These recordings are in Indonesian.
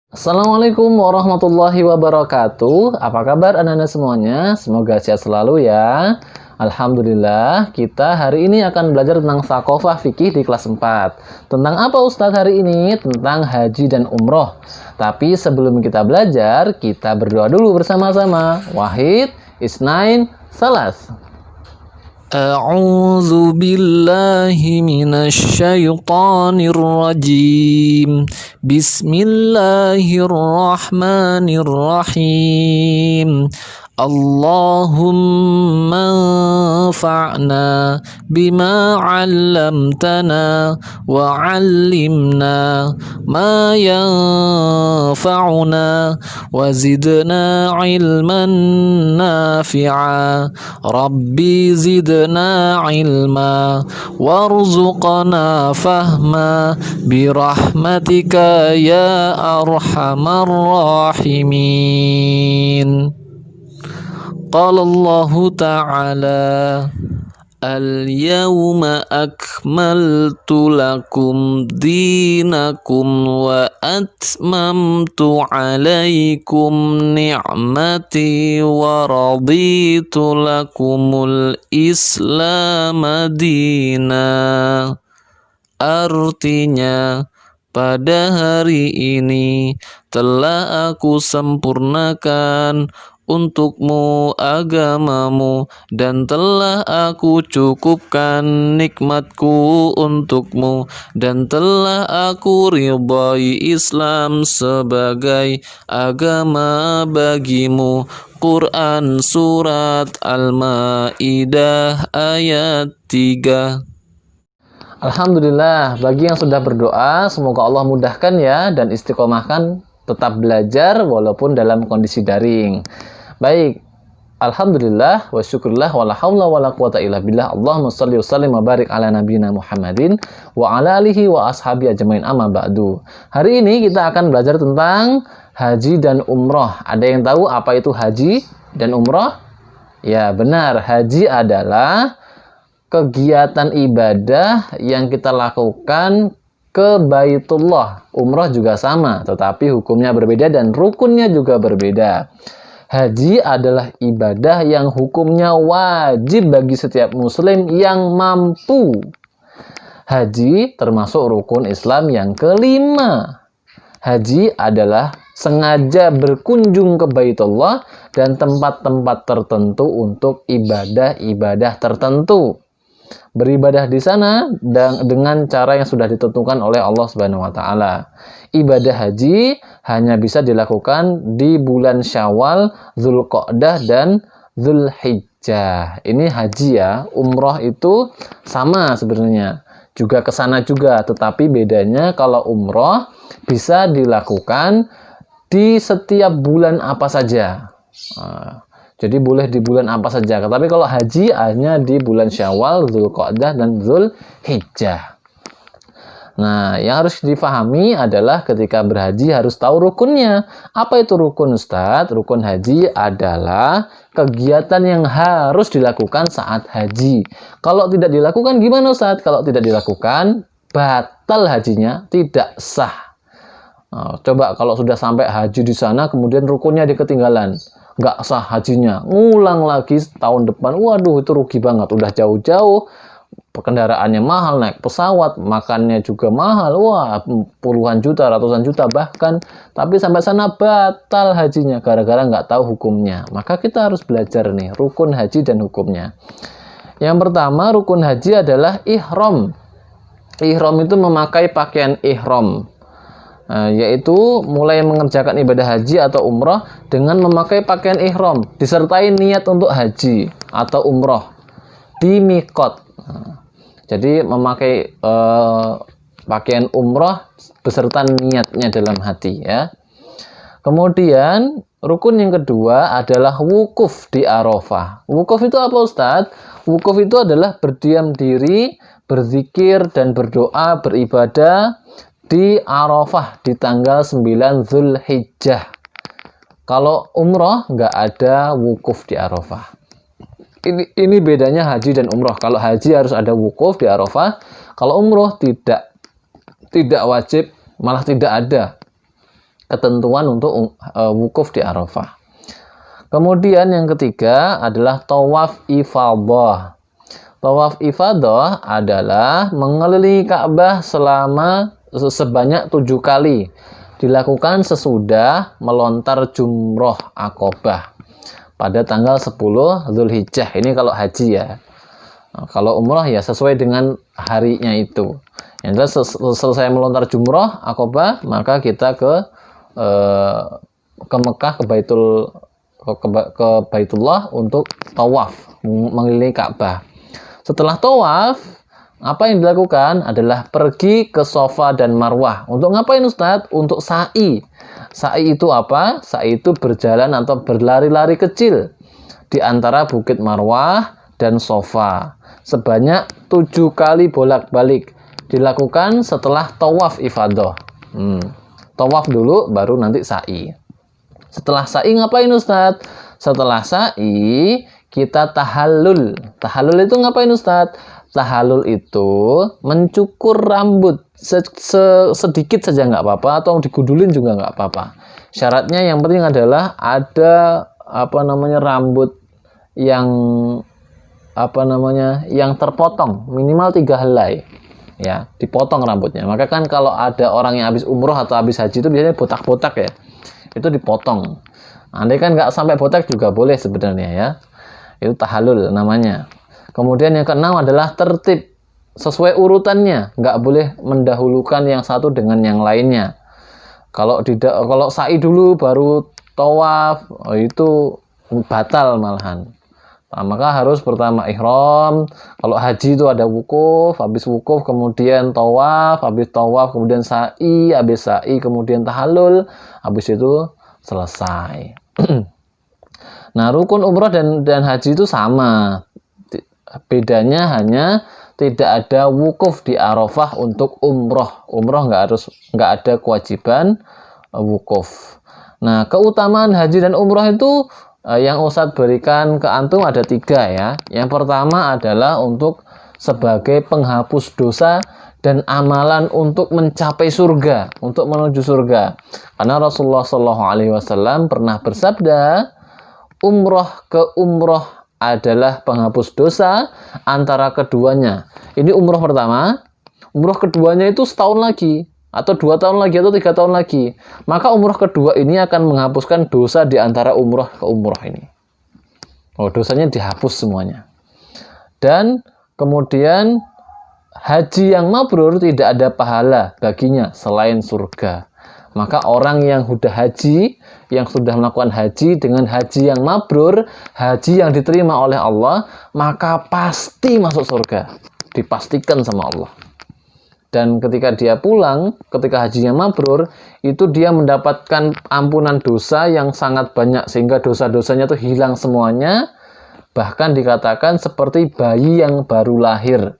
Assalamualaikum warahmatullahi wabarakatuh. Apa kabar anak-anak semuanya? Semoga sehat selalu ya. Alhamdulillah, kita hari ini akan belajar tentang Thaqofah Fikih di kelas 4. Tentang apa Ustadz hari ini? Tentang haji dan umroh. Tapi sebelum kita belajar, kita berdoa dulu bersama-sama. Wahid, Isnain, Salas. أعوذ بالله من الشيطان الرجيم بسم الله الرحمن الرحيم اللهم انفعنا بما علمتنا وعلمنا ما ينفعنا وزدنا علما نافعا ربي زدنا علما وارزقنا فهما برحمتك يا أرحم الراحمين. قال الله تعالى اليوم أكملت لكم دينكم وأتممت عليكم نعمتي ورضيت لكم الإسلام دينا. Artinya, pada hari ini telah aku sempurnakan untukmu agamamu dan telah aku cukupkan nikmatku untukmu dan telah aku ridhai Islam sebagai agama bagimu. Quran Surat Al-Ma'idah ayat 3. Alhamdulillah, bagi yang sudah berdoa, semoga Allah mudahkan ya dan istiqomahkan tetap belajar walaupun dalam kondisi daring. Baik, alhamdulillah wa syukurillah wa la haula wa la quwata illa billah. Allahumma shalli wa sallim wa barik ala nabiyina Muhammadin wa ala alihi wa ashabi ajmain amma ba'du. Hari ini kita akan belajar tentang haji dan umroh. Ada yang tahu apa itu haji dan umroh? Ya, benar. Haji adalah kegiatan ibadah yang kita lakukan ke Baitullah. Umroh juga sama, tetapi hukumnya berbeda dan rukunnya juga berbeda. Haji adalah ibadah yang hukumnya wajib bagi setiap muslim yang mampu. Haji termasuk rukun Islam yang kelima. Haji adalah sengaja berkunjung ke Baitullah dan tempat-tempat tertentu untuk ibadah-ibadah tertentu. Beribadah di sana dengan cara yang sudah ditentukan oleh Allah Subhanahu wa taala. Ibadah haji hanya bisa dilakukan di bulan Syawal, Dzulqa'dah dan Dzulhijjah. Ini haji ya. Umroh itu sama sebenarnya. Juga ke sana juga, tetapi bedanya kalau umroh bisa dilakukan di setiap bulan apa saja. Jadi boleh di bulan apa saja. Tapi kalau haji hanya di bulan Syawal, Dzulqa'dah dan Dzulhijjah. Nah, yang harus difahami adalah ketika berhaji harus tahu rukunnya. Apa itu rukun, Ustadz? Rukun haji adalah kegiatan yang harus dilakukan saat haji. Kalau tidak dilakukan gimana, Ustadz? Kalau tidak dilakukan, batal hajinya, tidak sah. Nah, coba kalau sudah sampai haji di sana, kemudian rukunnya ketinggalan. Nggak sah hajinya, ngulang lagi tahun depan. Waduh, itu rugi banget. Udah jauh-jauh, kendaraannya mahal, naik pesawat, makannya juga mahal. Wah, puluhan juta, ratusan juta bahkan. Tapi sampai sana batal hajinya gara-gara nggak tahu hukumnya. Maka kita harus belajar nih, rukun haji dan hukumnya. Yang pertama, rukun haji adalah ihram. Ihram itu memakai pakaian ihram. Yaitu mulai mengerjakan ibadah haji atau umroh dengan memakai pakaian ihram disertai niat untuk haji atau umroh di miqat. Jadi memakai pakaian umroh beserta niatnya dalam hati ya. Kemudian rukun yang kedua adalah wukuf di Arafah. Wukuf itu apa, Ustadz? Wukuf itu adalah berdiam diri, berzikir dan berdoa, beribadah di Arafah di tanggal 9 Dzulhijjah. Kalau umroh nggak ada wukuf di Arafah. Ini bedanya haji dan umroh. Kalau haji harus ada wukuf di Arafah. Kalau umroh tidak wajib, malah tidak ada. ketentuan untuk wukuf di Arafah. Kemudian yang ketiga adalah tawaf ifadah. Tawaf ifadah adalah mengelilingi Ka'bah sebanyak 7 kali. Dilakukan sesudah melontar jumroh Aqobah pada tanggal 10 Zulhijjah. Ini kalau haji ya. Nah, kalau umrah ya sesuai dengan harinya itu. Yang jelas selesai melontar jumroh Aqobah, maka kita ke Mekah, ke Baitullah untuk tawaf mengelilingi Ka'bah. Setelah tawaf, apa yang dilakukan adalah pergi ke Safa dan Marwah. Untuk ngapain Ustadz? Untuk sa'i. Sa'i itu apa? Sa'i itu berjalan atau berlari-lari kecil di antara Bukit Marwah dan Safa. Sebanyak 7 kali bolak-balik. Dilakukan setelah tawaf ifadah. Tawaf dulu, baru nanti sa'i. Setelah sa'i ngapain Ustadz? Setelah sa'i, kita tahallul. Tahallul itu ngapain Ustadz? Tahallul itu mencukur rambut sedikit saja nggak apa-apa, atau digundulin juga nggak apa-apa. Syaratnya yang penting adalah ada rambut yang yang terpotong minimal 3 helai. Ya, dipotong rambutnya. Maka kan kalau ada orang yang habis umroh atau habis haji itu biasanya botak-botak ya. Itu dipotong. Andai kan nggak sampai botak juga boleh sebenarnya ya. Itu tahallul namanya. Kemudian yang keenam adalah tertib sesuai urutannya, nggak boleh mendahulukan yang satu dengan yang lainnya. Kalau sa'i dulu baru tawaf, itu batal malahan. Nah, maka harus pertama ihram. Kalau haji itu ada wukuf, habis wukuf kemudian tawaf, habis tawaf kemudian sa'i, habis sa'i kemudian tahallul, habis itu selesai. Nah, rukun umrah dan haji itu sama. Bedanya hanya tidak ada wukuf di Arafah untuk umroh. Umroh nggak ada kewajiban wukuf. Nah, keutamaan haji dan umroh itu yang Ustadz berikan ke antum ada 3 ya. Yang pertama adalah untuk sebagai penghapus dosa dan amalan untuk mencapai surga, untuk menuju surga. Karena Rasulullah SAW pernah bersabda, umroh ke umroh adalah penghapus dosa antara keduanya. Ini umroh pertama. Umroh keduanya itu setahun lagi, atau 2 tahun lagi, atau 3 tahun lagi. Maka umroh kedua ini akan menghapuskan dosa di antara umroh ke umroh ini. Dosanya dihapus semuanya. Dan kemudian haji yang mabrur tidak ada pahala baginya selain surga. Maka orang yang sudah haji, yang sudah melakukan haji dengan haji yang mabrur, haji yang diterima oleh Allah, maka pasti masuk surga. Dipastikan sama Allah. Dan ketika dia pulang, ketika hajinya mabrur, itu dia mendapatkan ampunan dosa yang sangat banyak, sehingga dosa-dosanya itu hilang semuanya. Bahkan dikatakan seperti bayi yang baru lahir.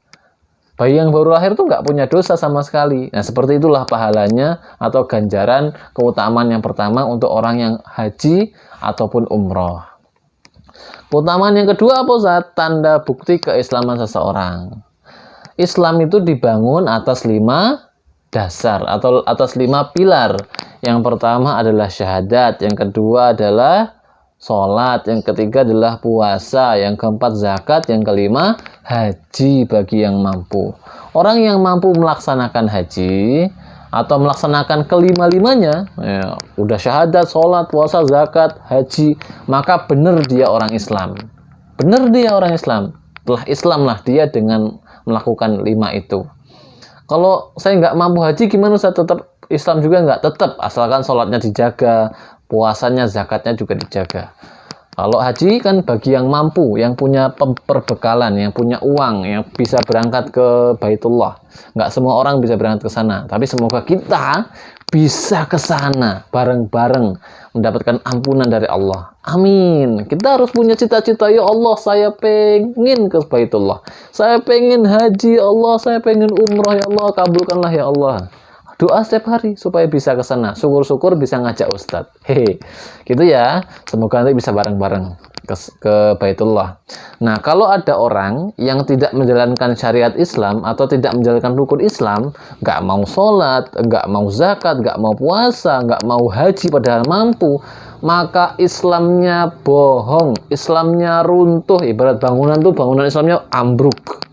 Bayi yang baru lahir itu nggak punya dosa sama sekali. Nah, seperti itulah pahalanya atau ganjaran keutamaan yang pertama untuk orang yang haji ataupun umroh. Keutamaan yang kedua apa Ustaz? Tanda bukti keislaman seseorang. Islam itu dibangun atas 5 dasar atau atas 5 pilar. Yang pertama adalah syahadat, yang kedua adalah sholat, yang ketiga adalah puasa, yang keempat zakat, yang kelima haji bagi yang mampu. Orang yang mampu melaksanakan haji atau melaksanakan kelima-limanya, ya, udah syahadat, sholat, puasa, zakat, haji, maka benar dia orang Islam. Benar dia orang Islam. Telah Islamlah dia dengan melakukan 5 itu. Kalau saya nggak mampu haji, gimana saya tetap Islam juga nggak? Tetap, asalkan sholatnya dijaga, puasanya, zakatnya juga dijaga. Kalau haji kan bagi yang mampu, yang punya perbekalan, yang punya uang, yang bisa berangkat ke Baitullah. Nggak semua orang bisa berangkat ke sana, tapi semoga kita bisa ke sana bareng-bareng mendapatkan ampunan dari Allah. Amin. Kita harus punya cita-cita, ya Allah, saya pengen ke Baitullah. Saya pengen haji, ya Allah, saya pengen umrah, ya Allah, kabulkanlah ya Allah. doa setiap hari supaya bisa ke sana. Syukur-syukur bisa ngajak Ustadz. Hehe. Gitu ya. Semoga nanti bisa bareng-bareng ke Baitullah. Nah, kalau ada orang yang tidak menjalankan syariat Islam atau tidak menjalankan rukun Islam, nggak mau sholat, nggak mau zakat, nggak mau puasa, nggak mau haji padahal mampu, maka Islamnya bohong, Islamnya runtuh. Ibarat bangunan tuh, bangunan Islamnya ambruk.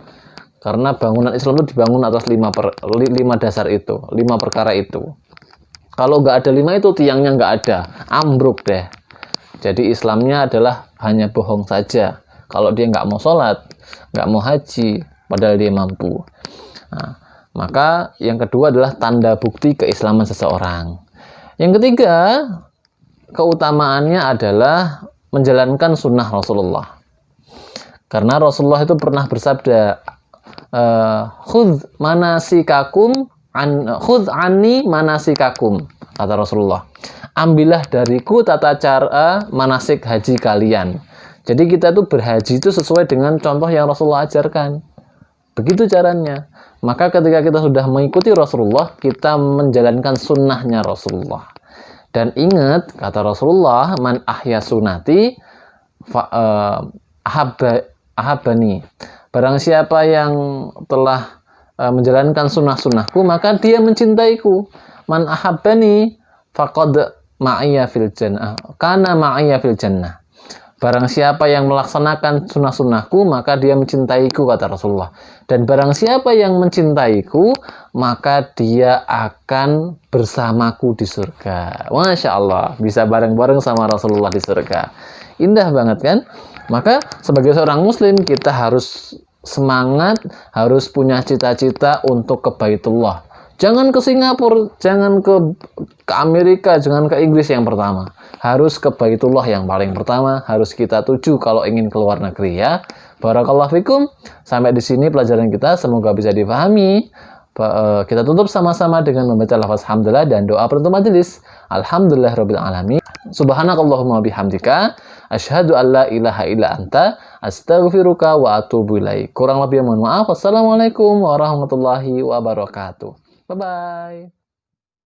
Karena bangunan Islam itu dibangun atas 5 dasar itu, 5 perkara itu. Kalau nggak ada 5 itu, tiangnya nggak ada, ambruk deh. Jadi Islamnya adalah hanya bohong saja. Kalau dia nggak mau sholat, nggak mau haji, padahal dia mampu. Nah, maka yang kedua adalah tanda bukti keislaman seseorang. Yang ketiga, keutamaannya adalah menjalankan sunnah Rasulullah. Karena Rasulullah itu pernah bersabda, khudh anni manasikakum, kata Rasulullah. Ambillah dariku tata cara manasik haji kalian. Jadi kita itu berhaji itu sesuai dengan contoh yang Rasulullah ajarkan. Begitu caranya. Maka ketika kita sudah mengikuti Rasulullah, kita menjalankan sunnahnya Rasulullah. Dan ingat, kata Rasulullah, man ahya sunati ahabbani. Barang siapa yang telah menjalankan sunnah-sunnahku, maka dia mencintaiku. Man ahabbani faqad ma'iyya fil jannah. Kana ma'iyya fil jannah. Barang siapa yang melaksanakan sunnah-sunnahku, maka dia mencintaiku, kata Rasulullah. Dan barang siapa yang mencintaiku, maka dia akan bersamaku di surga. Masya Allah, bisa bareng-bareng sama Rasulullah di surga. Indah banget kan? Maka sebagai seorang muslim, kita harus semangat, harus punya cita-cita untuk ke Baitullah. Jangan ke Singapura, jangan ke Amerika, jangan ke Inggris yang pertama. Harus ke Baitullah yang paling pertama, harus kita tuju kalau ingin keluar negeri ya. Barakallahu fikum. Sampai di sini pelajaran kita, semoga bisa dipahami. Kita tutup sama-sama dengan membaca lafaz hamdalah dan doa penutup majelis. Alhamdulillahirabbil alamin. Subhanakallahumma bihamdika asyhadu an la ilaha illa anta astaghfiruka wa atubu ilaik. Kurang lebih mohon maaf. Wassalamualaikum warahmatullahi wabarakatuh. Bye bye.